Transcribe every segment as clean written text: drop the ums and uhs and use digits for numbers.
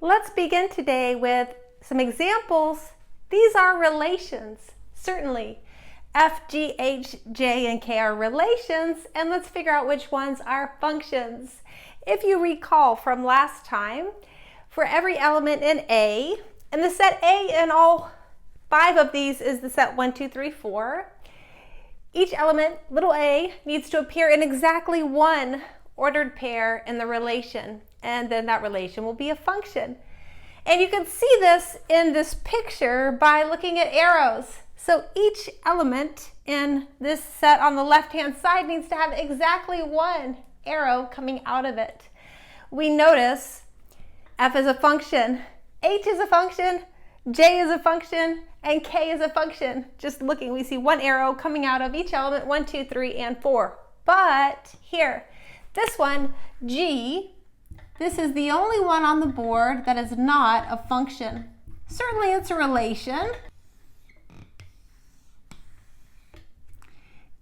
Let's begin today with some examples. These are relations, certainly. F, G, H, J, and K are relations, and let's figure out which ones are functions. If you recall from last time, for every element in A, and the set A in all 5 of these is the set 1, 2, 3, 4, each element, little a, needs to appear in exactly one ordered pair in the relation, and then that relation will be a function. And you can see this in this picture by looking at arrows. So each element in this set on the left-hand side needs to have exactly one arrow coming out of it. We notice F is a function, H is a function, J is a function, and K is a function. Just looking, we see one arrow coming out of each element, 1, 2, 3, and 4. But here, this one, G, this is the only one on the board that is not a function. Certainly it's a relation.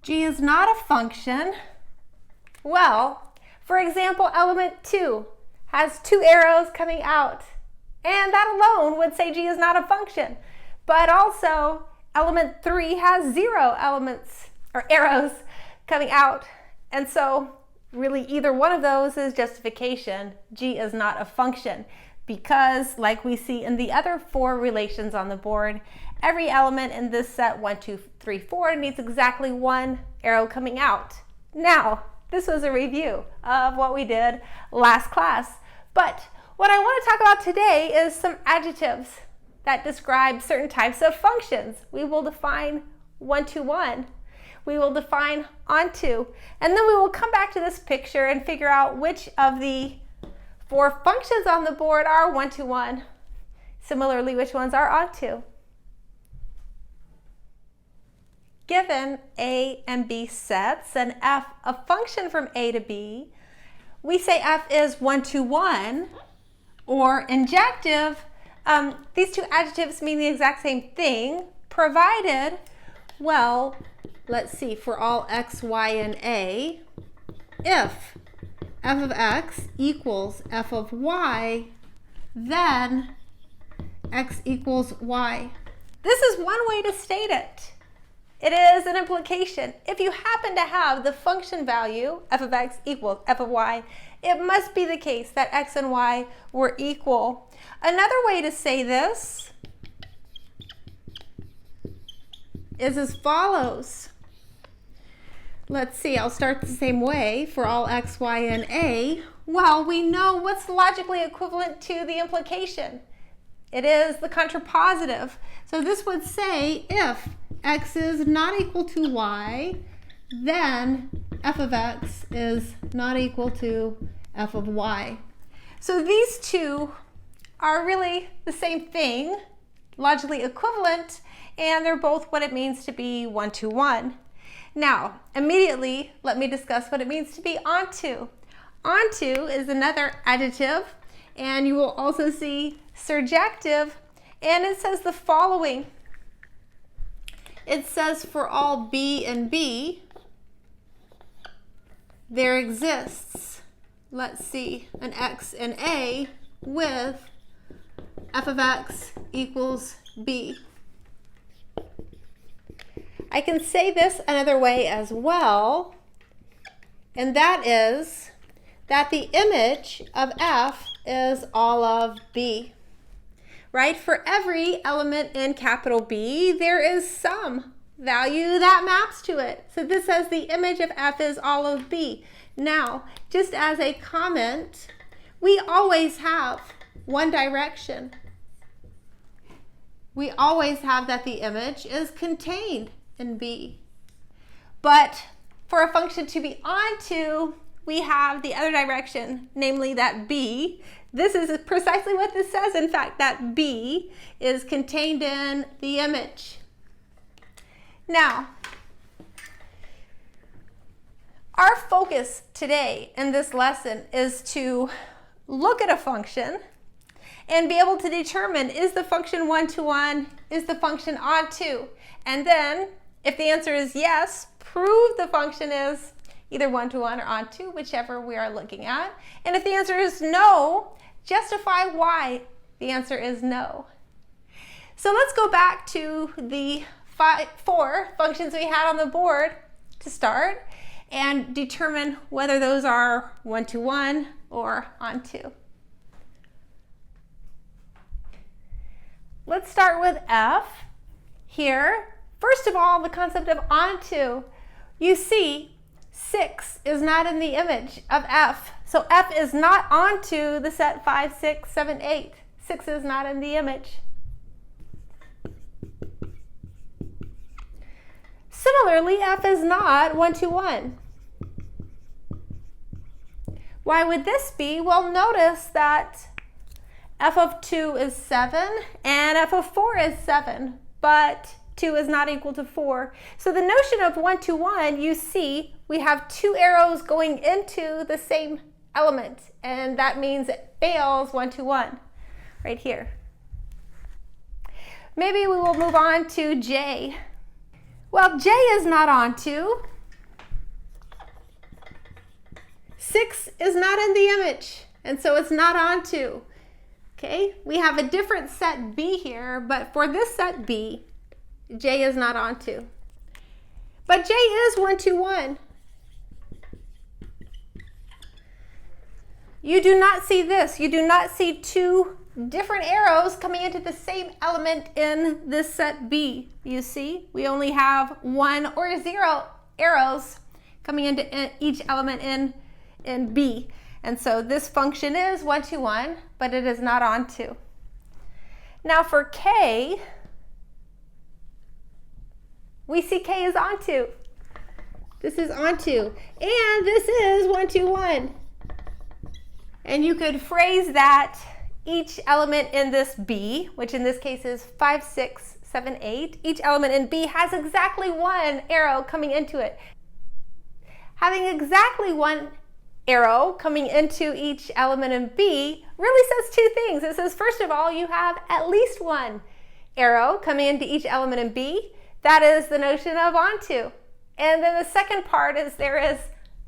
G is not a function. Well, for example, element 2 has 2 arrows coming out, and that alone would say G is not a function. But also, element 3 has 0 elements or arrows coming out, and so really either one of those is justification. G is not a function because, like we see in the other 4 relations on the board, every element in this set 1, 2, 3, 4 needs exactly one arrow coming out. Now, this was a review of what we did last class, but what I want to talk about today is some adjectives that describe certain types of functions. We will define one-to-one. We will define onto, and then we will come back to this picture and figure out which of the 4 functions on the board are one-to-one. Similarly, which ones are onto. Given A and B sets and F a function from A to B, we say F is one-to-one, or injective. These 2 adjectives mean the exact same thing, provided, well, let's see, for all x, y, and a, if f of x equals f of y, then x equals y. This is one way to state it. It is an implication. If you happen to have the function value, f of x equals f of y, it must be the case that x and y were equal. Another way to say this is as follows. Let's see, I'll start the same way for all x, y, and a. Well, we know what's logically equivalent to the implication. It is the contrapositive. So this would say if x is not equal to y, then f of x is not equal to f of y. So these 2 are really the same thing, logically equivalent, and they're both what it means to be one-to-one. Now, immediately, let me discuss what it means to be onto. Onto is another adjective, and you will also see surjective, and it says the following. It says for all B and B, there exists, let's see, an x and a with f of x equals b. I can say this another way as well, and that is that the image of f is all of b. Right? For every element in capital B, there is some value that maps to it. So this says the image of f is all of b. Now, just as a comment, we always have one direction. We always have that the image is contained in B. But for a function to be onto, we have the other direction, namely that B. This is precisely what this says, in fact, that B is contained in the image. Now, our focus today in this lesson is to look at a function and be able to determine, is the function one-to-one, is the function onto? And then, if the answer is yes, prove the function is either one-to-one or onto, whichever we are looking at. And if the answer is no, justify why the answer is no. So let's go back to the 4 functions we had on the board to start and determine whether those are one-to-one or onto. Let's start with F here. First of all, the concept of onto. You see, 6 is not in the image of F. So F is not onto the set 5, 6, 7, 8. 6 is not in the image. Similarly, F is not one-to-one. Why would this be? Well, notice that f of 2 is 7 and f of 4 is 7, but 2 is not equal to 4. So the notion of one-to-one, you see, we have 2 arrows going into the same element, and that means it fails one-to-one right here. Maybe we will move on to J. Well, J is not onto. 6 is not in the image, and so it's not onto. Okay, we have a different set B here, but for this set B, J is not onto. But J is one-to-one. You do not see this. You do not see 2 different arrows coming into the same element in this set B. You see, we only have 1 or 0 arrows coming into each element in B. And so this function is one-to-one, but it is not onto. Now for K, we see K is onto. This is onto, and this is one-to-one. And you could phrase that each element in this B, which in this case is 5, 6, 7, 8, each element in B has exactly 1 arrow coming into it. Having exactly 1 arrow coming into each element in B really says 2 things. It says, first of all, you have at least 1 arrow coming into each element in B. That is the notion of onto. And then the second part is there is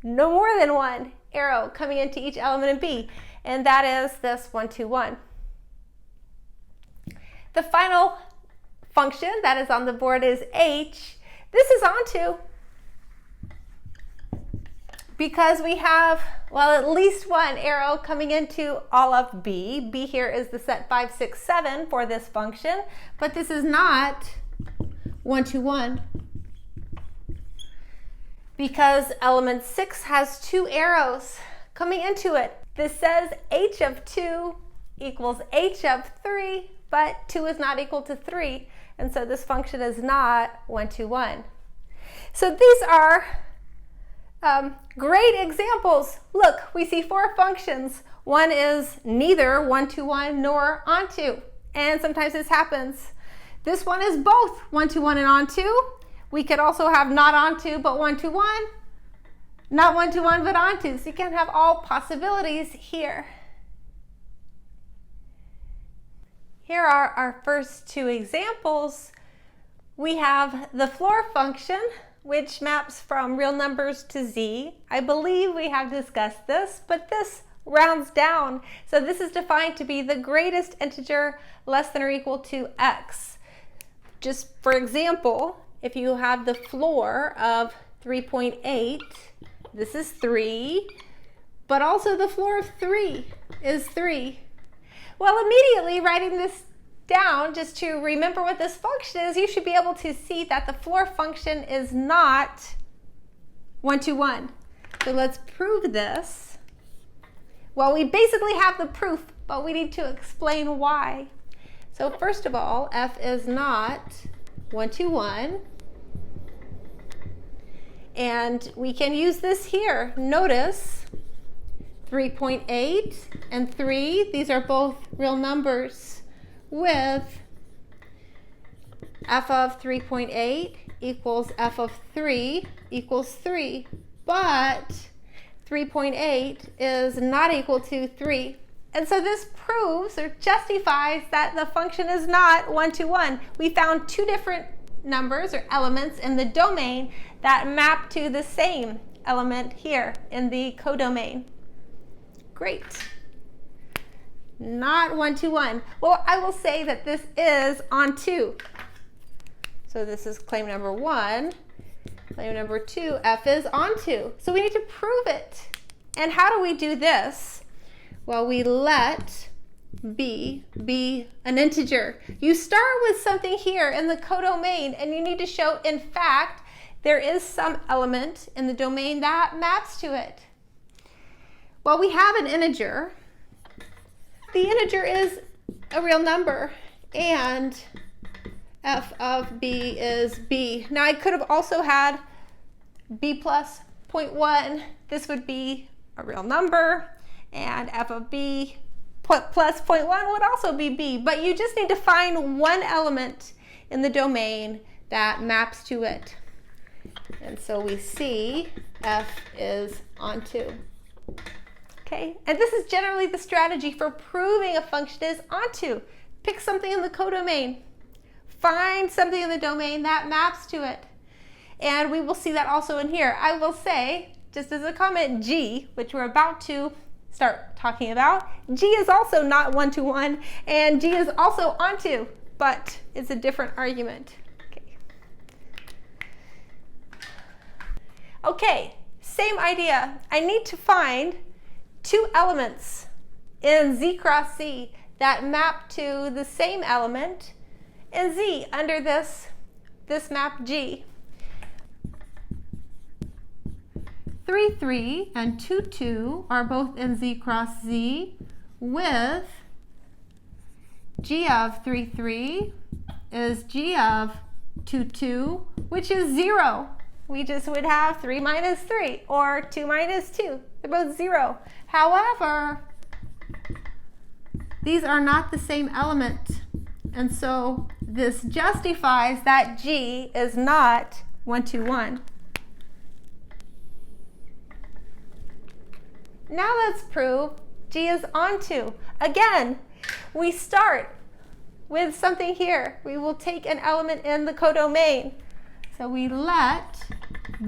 no more than 1 arrow coming into each element in B, and that is this one-to-one. The final function that is on the board is H. This is onto because we have, well, at least 1 arrow coming into all of B. B here is the set 5, 6, 7 for this function, but this is not one-to-one because element 6 has 2 arrows coming into it. This says H of 2 equals H of 3, but 2 is not equal to 3, and so this function is not one-to-one. So these are great examples. Look, we see 4 functions. One is neither one-to-one nor onto, and sometimes this happens. This one is both one-to-one and onto. We could also have not onto but one-to-one, not one-to-one but onto. So you can have all possibilities here. Here are our first 2 examples. We have the floor function, which maps from real numbers to z. I believe we have discussed this, but this rounds down. So this is defined to be the greatest integer less than or equal to x. Just for example, if you have the floor of 3.8, this is 3, but also the floor of 3 is 3. Well, immediately writing this down, just to remember what this function is, you should be able to see that the floor function is not one-to-one. So let's prove this. Well, we basically have the proof, but we need to explain why. So first of all, f is not one-to-one. And we can use this here. Notice 3.8 and 3, these are both real numbers with f of 3.8 equals f of 3 equals 3. But 3.8 is not equal to 3. And so this proves or justifies that the function is not one-to-one. We found 2 different numbers or elements in the domain that map to the same element here in the codomain. Great. not 1 to 1. Well, I will say that this is on 2. So this is claim number 1. Claim number 2, f is on 2. So we need to prove it. And how do we do this? Well, we let b be an integer. You start with something here in the codomain, and you need to show, in fact, there is some element in the domain that maps to it. Well, we have an integer. The integer is a real number, and f of b is b. Now, I could have also had b plus 0.1. This would be a real number, and f of b plus 0.1 would also be b. But you just need to find one element in the domain that maps to it. And so we see f is on 2. Okay, and this is generally the strategy for proving a function is onto. Pick something in the codomain. Find something in the domain that maps to it. And we will see that also in here. I will say, just as a comment, g, which we're about to start talking about, g is also not 1 to 1, and g is also onto, but it's a different argument. Okay, same idea. I need to find two elements in z cross z that map to the same element in z under this map G. 3, 3 and 2, 2 are both in z cross z with g of 3, 3 is g of 2, 2, which is 0. We just would have 3 minus 3 or 2 minus 2. They're both 0. However, these are not the same element. And so this justifies that g is not 1 to 1. Now let's prove g is onto. Again, we start with something here. We will take an element in the codomain. So we let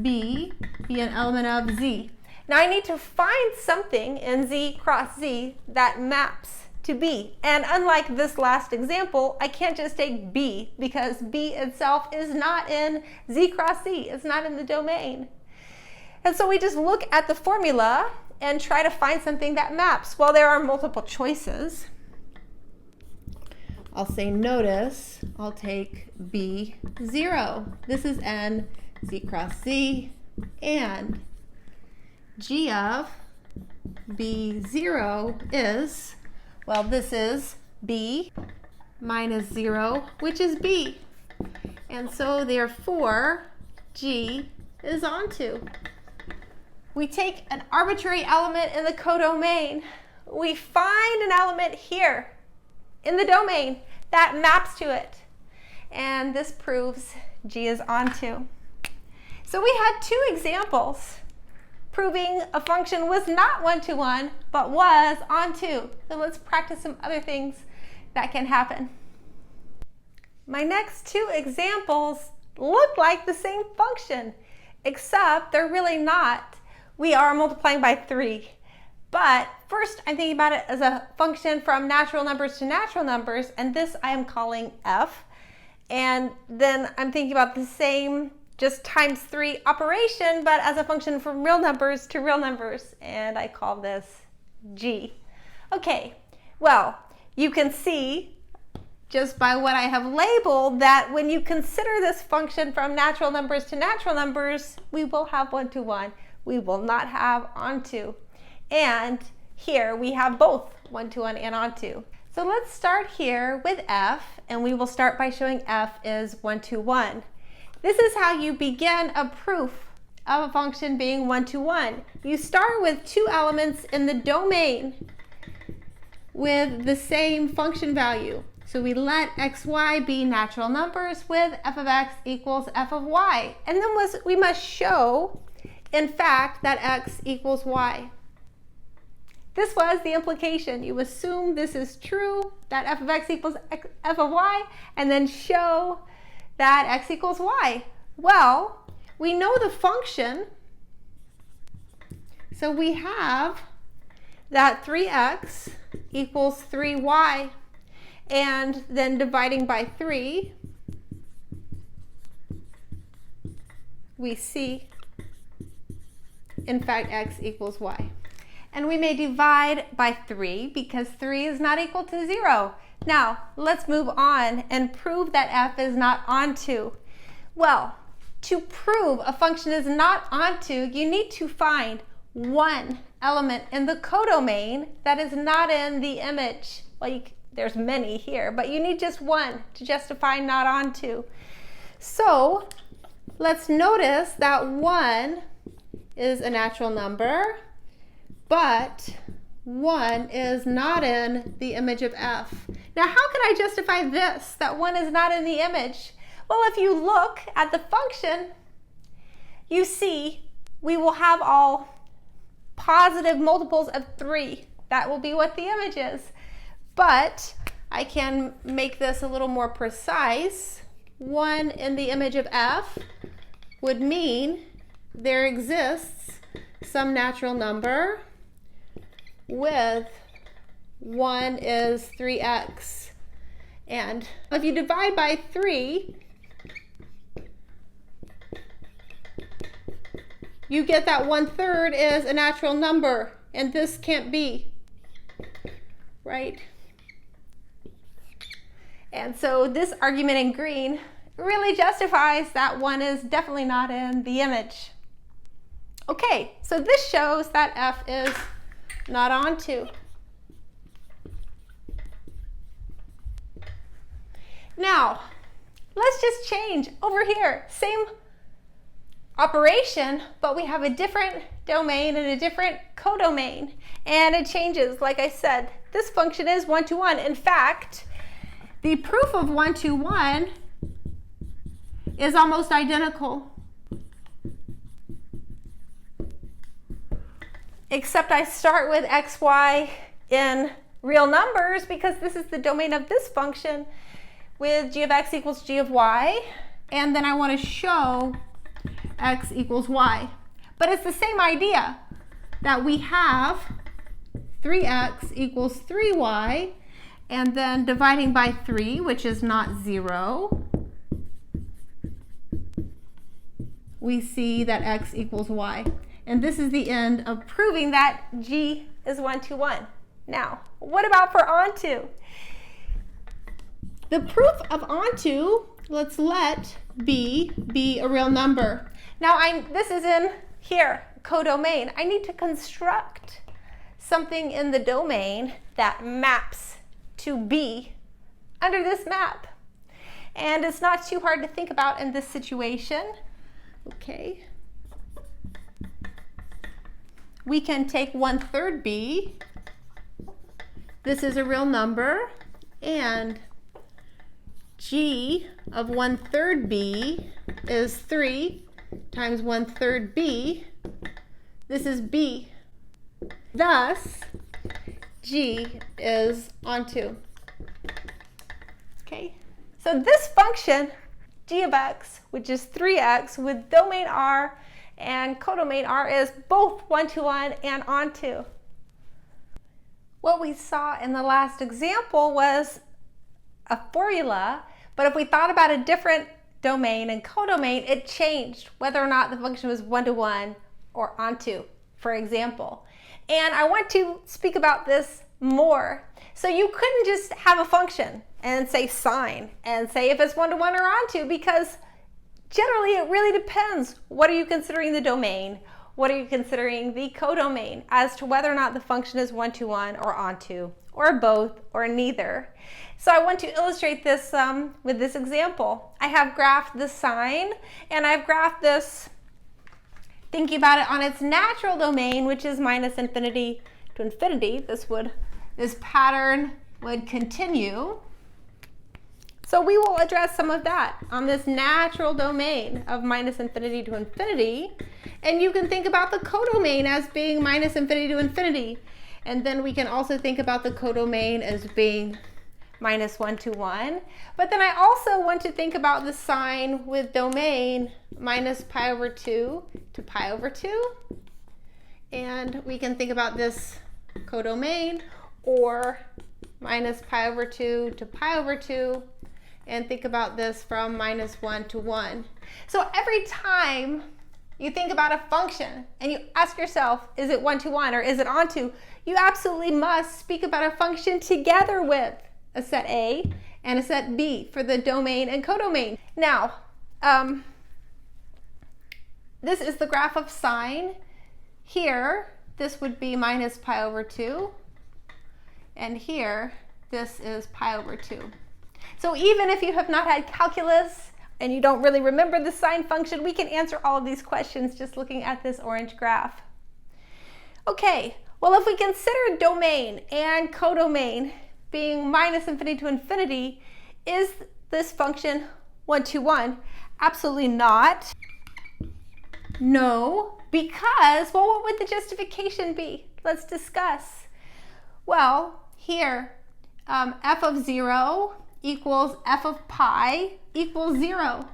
b be an element of z. Now I need to find something in z cross z that maps to b. And unlike this last example, I can't just take b because b itself is not in z cross z. It's not in the domain. And so we just look at the formula and try to find something that maps. Well, there are multiple choices. I'll say notice, I'll take b 0. This is n z cross z, and g of b0 is, well, this is b minus 0, which is b. And so therefore, g is onto. We take an arbitrary element in the codomain. We find an element here in the domain that maps to it. And this proves g is onto. So we had two examples proving a function was not 1 to 1, but was onto. So let's practice some other things that can happen. My next two examples look like the same function, except they're really not. We are multiplying by 3. But first, I'm thinking about it as a function from natural numbers to natural numbers, and this I am calling f. And then I'm thinking about the same just times 3 operation, but as a function from real numbers to real numbers, and I call this g. Okay, well, you can see just by what I have labeled that when you consider this function from natural numbers to natural numbers, we will have 1 to 1. We will not have onto. And here we have both 1 to 1 and onto. So let's start here with f, and we will start by showing f is 1 to 1. This is how you begin a proof of a function being 1 to 1. You start with two elements in the domain with the same function value. So we let x, y be natural numbers with f of x equals f of y. And then we must show, in fact, that x equals y. This was the implication. You assume this is true, that f of x equals f of y, and then show that x equals y. Well, we know the function, so we have that 3x equals 3y. And then dividing by 3, we see, in fact, x equals y. And we may divide by 3 because 3 is not equal to 0. Now, let's move on and prove that f is not onto. Well, to prove a function is not onto, you need to find one element in the codomain that is not in the image. Well, there's many here, but you need just one to justify not onto. So let's notice that 1 is a natural number, but 1 is not in the image of f. Now, how can I justify this, that 1 is not in the image? Well, if you look at the function, you see we will have all positive multiples of 3. That will be what the image is. But I can make this a little more precise. 1 in the image of f would mean there exists some natural number with 1 is 3x. And if you divide by 3, you get that 1/3 is a natural number, and this can't be, right? And so this argument in green really justifies that 1 is definitely not in the image. Okay, so this shows that f is not onto. Now, let's just change over here. Same operation, but we have a different domain and a different codomain. And it changes, like I said. This function is 1-to-1. In fact, the proof of 1-to-1 is almost identical. Except I start with x, y in real numbers because this is the domain of this function with g of x equals g of y. And then I want to show x equals y. But it's the same idea that we have 3x equals 3y, and then dividing by 3, which is not 0, we see that x equals y. And this is the end of proving that g is 1-to-1. Now, what about for onto? The proof of onto, let's let b be a real number. Now, this is in here, codomain. I need to construct something in the domain that maps to b under this map. And it's not too hard to think about in this situation. Okay. We can take 1/3 b. This is a real number, and g of 1/3 b is 3 times 1/3 b. This is b. Thus, g is onto. Okay, so this function, g of x, which is 3x with domain R and codomain R, is both 1-to-1 and onto. What we saw in the last example was a formula, but if we thought about a different domain and codomain, it changed whether or not the function was 1-to-1 or onto, for example. And I want to speak about this more. So you couldn't just have a function and say sine and say if it's 1-to-1 or onto, because generally it really depends. What are you considering the domain? What are you considering the codomain as to whether or not the function is 1-to-1 or onto, or both, or neither? So I want to illustrate this with this example. I have graphed the sine, and I've graphed this thinking about it on its natural domain, which is -infinity to infinity. This pattern would continue. So we will address some of that on this natural domain of -infinity to infinity. And you can think about the codomain as being -infinity to infinity. And then we can also think about the codomain as being -1-to-1. But then I also want to think about the sine with domain -pi/2 to pi/2. And we can think about this codomain, or minus pi over 2 to pi over 2, and think about this from minus 1 to 1. So every time you think about a function and you ask yourself, is it 1 to 1 or is it onto, you absolutely must speak about a function together with a set A and a set B for the domain and codomain. Now, this is the graph of sine. Here, this would be minus pi over 2. And here, this is pi over 2. So even if you have not had calculus and you don't really remember the sine function, we can answer all of these questions just looking at this orange graph. Okay, well, if we consider domain and codomain being minus infinity to infinity, is this function 1 to 1? Absolutely not. No, because, well, what would the justification be? Let's discuss. Well, here, f of 0 equals f of pi equals 0.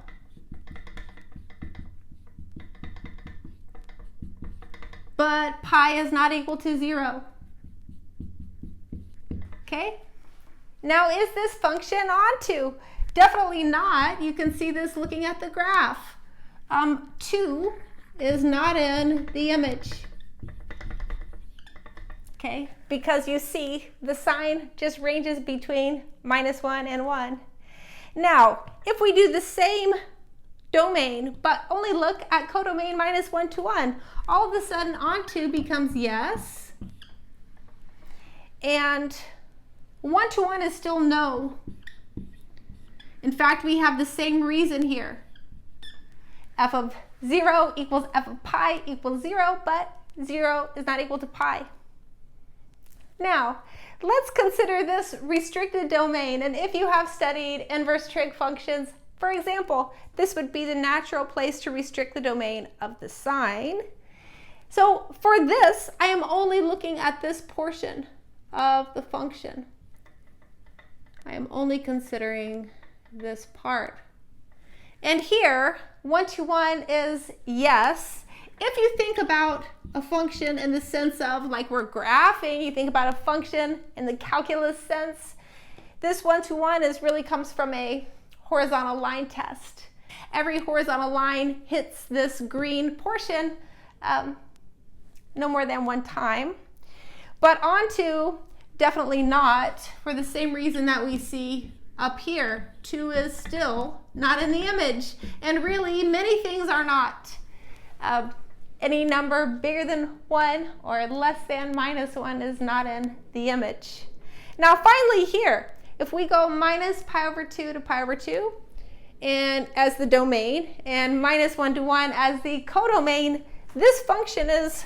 But pi is not equal to 0. Okay? Now, is this function onto? Definitely not. You can see this looking at the graph. 2 is not in the image. Okay? Because you see the sign just ranges between minus 1 and 1. Now, if we do the same domain, but only look at codomain minus 1 to 1, all of a sudden onto becomes yes. And 1 to 1 is still no. In fact, we have the same reason here. F of 0 equals f of pi equals 0, but 0 is not equal to pi. Now, let's consider this restricted domain. And if you have studied inverse trig functions, for example, this would be the natural place to restrict the domain of the sine. So for this, I am only looking at this portion of the function. I am only considering this part. And here, 1 to 1 is yes. If you think about a function in the sense of like we're graphing, you think about a function in the calculus sense, this 1 to 1 really comes from a horizontal line test. Every horizontal line hits this green portion no more than one time. But onto, definitely not, for the same reason that we see up here. 2 is still not in the image. And really, many things are not. Any number bigger than 1 or less than minus 1 is not in the image. Now finally here, if we go minus pi over 2 to pi over 2 and as the domain and minus 1 to 1 as the codomain, this function is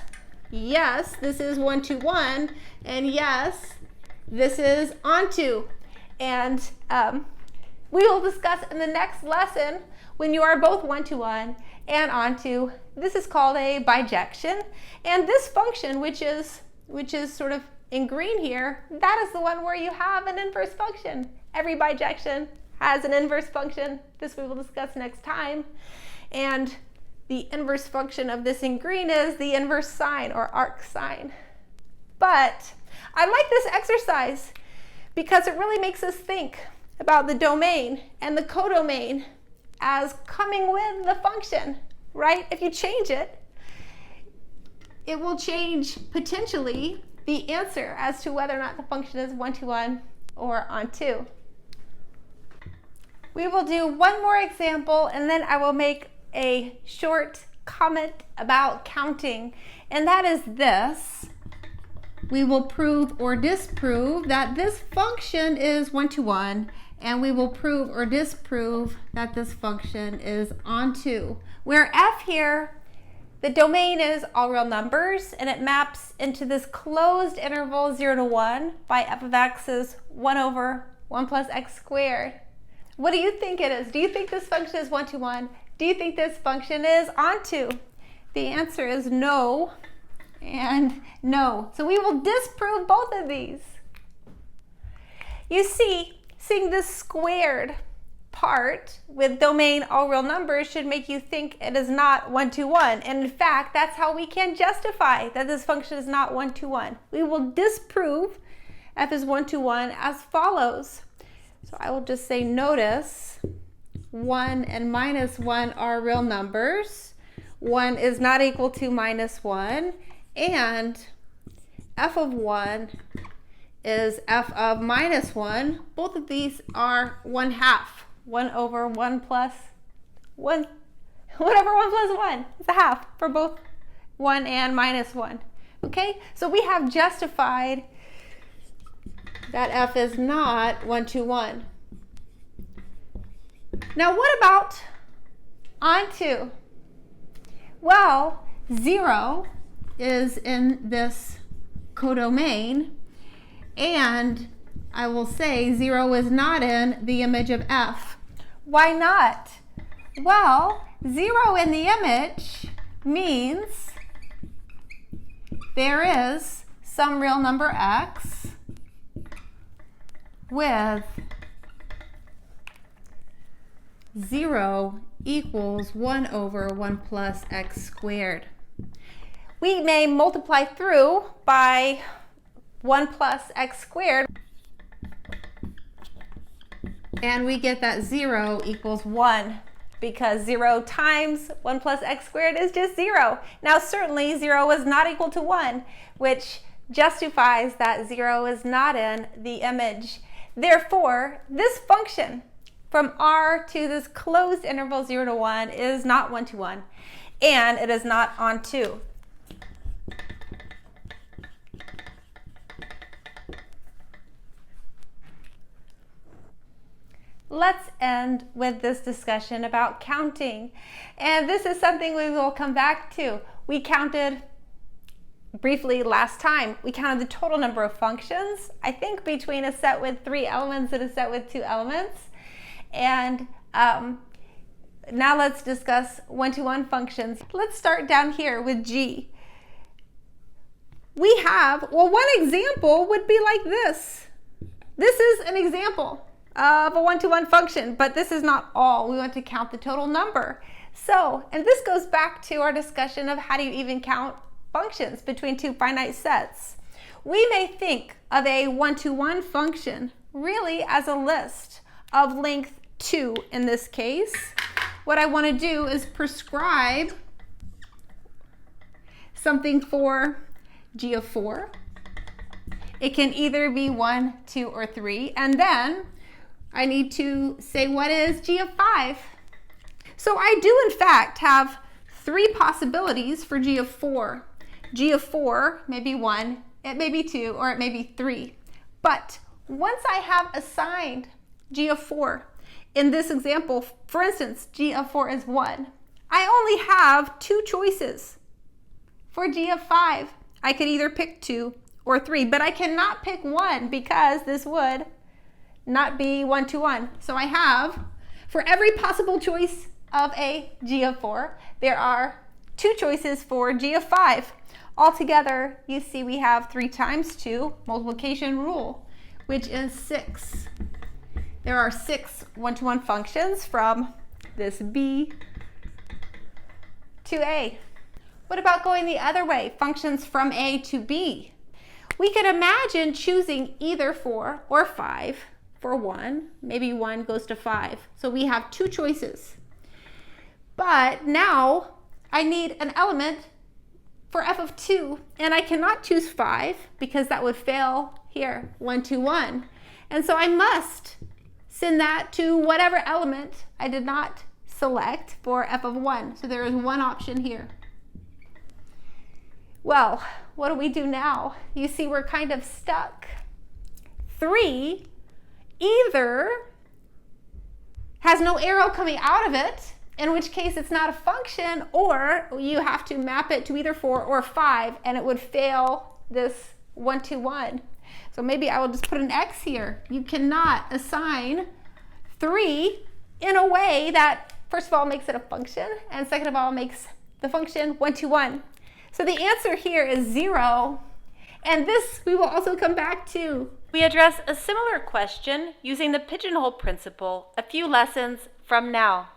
yes, this is 1 to 1, and yes, this is onto. And we will discuss in the next lesson when you are both 1 to 1 and onto. This is called a bijection, and this function, which is sort of in green here, that is the one where you have an inverse function. Every bijection has an inverse function. This we will discuss next time. And the inverse function of this in green is the inverse sine or arc sine. But I like this exercise because it really makes us think about the domain and the codomain as coming with the function, right? If you change it, it will change potentially the answer as to whether or not the function is 1 to 1 or onto. We will do one more example and then I will make a short comment about counting, and that is this. We will prove or disprove that this function is 1 to 1, and we will prove or disprove that this function is onto. Where f here, the domain is all real numbers, and it maps into this closed interval 0 to 1 by f of x is 1 over 1 plus x squared. What do you think it is? Do you think this function is 1 to 1? Do you think this function is onto? The answer is no and no. So we will disprove both of these. You see, seeing this squared part with domain all real numbers should make you think it is not 1 to 1. And in fact, that's how we can justify that this function is not 1 to 1. We will disprove f is 1 to 1 as follows. So I will just say notice 1 and minus 1 are real numbers. 1 is not equal to minus 1, and f of 1 is f of minus 1. Both of these are 1/2. 1 over 1 plus 1. Whatever 1 plus 1. It's a half for both 1 and minus 1. Okay, so we have justified that f is not 1 to 1. Now what about onto? Well, 0 is in this codomain, and I will say 0 is not in the image of f. Why not? Well, 0 in the image means there is some real number x with 0 equals 1 over 1 plus x squared. We may multiply through by 1 plus x squared, and we get that 0 equals 1, because 0 times 1 plus x squared is just 0. Now certainly 0 is not equal to 1, which justifies that 0 is not in the image. Therefore, this function from R to this closed interval 0 to 1 is not 1 to 1, and it is not onto. Let's end with this discussion about counting. And this is something we will come back to. We counted briefly last time. We counted the total number of functions, I think between a set with 3 elements and a set with 2 elements. And now let's discuss one-to-one functions. Let's start down here with G. We have, well, one example would be like this. This is an example of a one-to-one function, but this is not all. We want to count the total number. So, and this goes back to our discussion of how do you even count functions between 2 finite sets. We may think of a one-to-one function really as a list of length 2 in this case. What I want to do is prescribe something for g of 4. It can either be 1, 2, or 3, and then I need to say what is g of 5. So I do in fact have 3 possibilities for g of 4. G of 4 may be 1, it may be 2, or it may be 3. But once I have assigned g of 4, in this example, for instance, g of 4 is 1, I only have 2 choices. For g of 5, I could either pick 2 or 3, but I cannot pick 1 because this would not be 1 to 1. So I have, for every possible choice of a g of 4, there are 2 choices for g of 5. Altogether, you see we have 3 times 2 multiplication rule, which is 6. There are 6 one-to-one functions from this B to A. What about going the other way, functions from A to B? We could imagine choosing either 4 or 5 for 1. Maybe 1 goes to 5. So we have 2 choices. But now I need an element for f of 2, and I cannot choose 5 because that would fail here, 1 to 1. And so I must send that to whatever element I did not select for f of 1. So there is one option here. Well, what do we do now? You see we're kind of stuck. 3 either has no arrow coming out of it, in which case it's not a function, or you have to map it to either 4 or 5, and it would fail this 1 to 1. So maybe I will just put an X here. You cannot assign 3 in a way that, first of all, makes it a function, and second of all, makes the function 1 to 1. So the answer here is 0, and this we will also come back to. We address a similar question using the pigeonhole principle a few lessons from now.